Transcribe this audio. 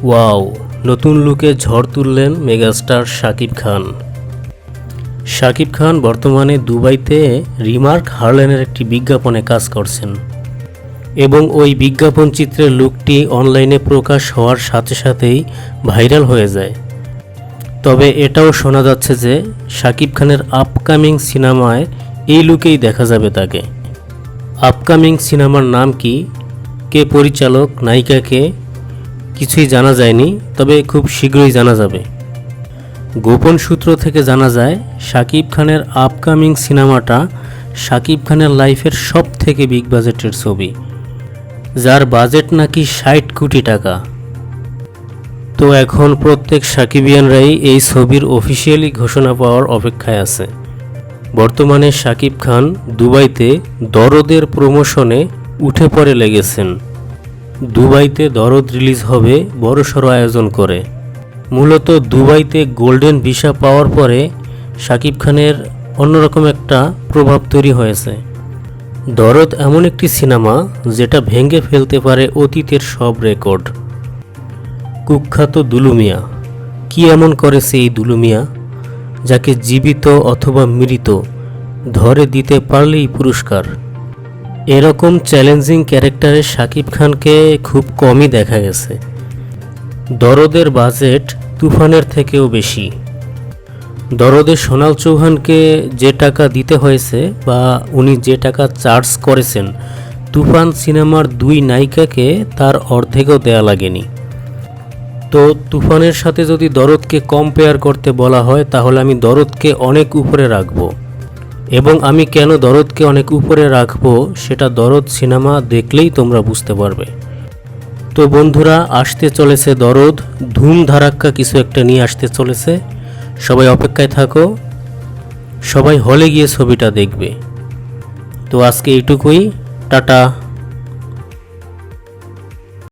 Wow, নতুন লুকে ঝড় তুললেন মেগাস্টার শাকিব খান। শাকিব খান বর্তমানে দুবাইতে রিমার্ক হার্লেনের একটি বিজ্ঞাপনে কাজ করছেন এবং ওই বিজ্ঞাপন চিত্রের লুকটি অনলাইনে প্রকাশ হওয়ার সাথে সাথেই ভাইরাল হয়ে যায়। তবে এটাও শোনা যাচ্ছে যে শাকিব খানের আপকামিং সিনেমায় এই লুকেই দেখা যাবে তাকে। আপকামিং সিনেমার নাম কি, কে পরিচালক, নায়িকা কে, কিছুই জানা যায়নি, তবে খুব শীঘ্রই জানা যাবে। গোপন সূত্র থেকে জানা যায় শাকিব খানের আপকামিং সিনেমাটা শাকিব খানের লাইফের সব থেকে বিগ বাজেটের ছবি, যার বাজেট নাকি 60 কোটি টাকা। তো এখন প্রত্যেক সাকিবিয়ানরাই এই ছবির অফিসিয়ালি ঘোষণা পাওয়ার অপেক্ষায় আছে। বর্তমানে শাকিব খান দুবাইতে দরদের প্রমোশনে উঠে পড়ে লেগেছেন। দুবাইতে দরদ রিলিজ হবে বড়সড় আয়োজন করে। মূলত দুবাইতে গোল্ডেন ভিসা পাওয়ার পরে শাকিব খানের অন্যরকম একটা প্রভাব তৈরি হয়েছে। দরদ এমন একটি সিনেমা যেটা ভেঙে ফেলতে পারে অতীতের সব রেকর্ড। কুখ্যাত দুলু মিয়া কি এমন করেছে এই দুলু মিয়া, যাকে জীবিত অথবা মৃত ধরে দিতে পারলেই পুরস্কার। এরকম চ্যালেঞ্জিং ক্যারেক্টারে শাকিব খানকে খুব কমই দেখা গেছে। দরদের বাজেট তুফানের থেকেও বেশি। দরদে সোনাল চৌহানকে যে টাকা দিতে হয়েছে বা উনি যে টাকা চার্জ করেছেন, তুফান সিনেমার 2 নায়িকাকে তার অর্ধেকও দেয়া লাগেনি। তো তুফানের সাথে যদি দরদকে কম্পেয়ার করতে বলা হয় তাহলে আমি দরদকে অনেক উপরে রাখবো। এবং আমি কেন দরদকে অনেক উপরে রাখবো সেটা দরদ সিনেমা দেখলেই তোমরা বুঝতে পারবে। তো বন্ধুরা, আসতে চলেছে দরদ, ধুম ধারাক্কা কিছু একটা নিয়ে আসতে চলেছে। সবাই অপেক্ষায় থাকো, সবাই হলে গিয়ে ছবিটা দেখবে। তো আজকে এইটুকুই, টাটা।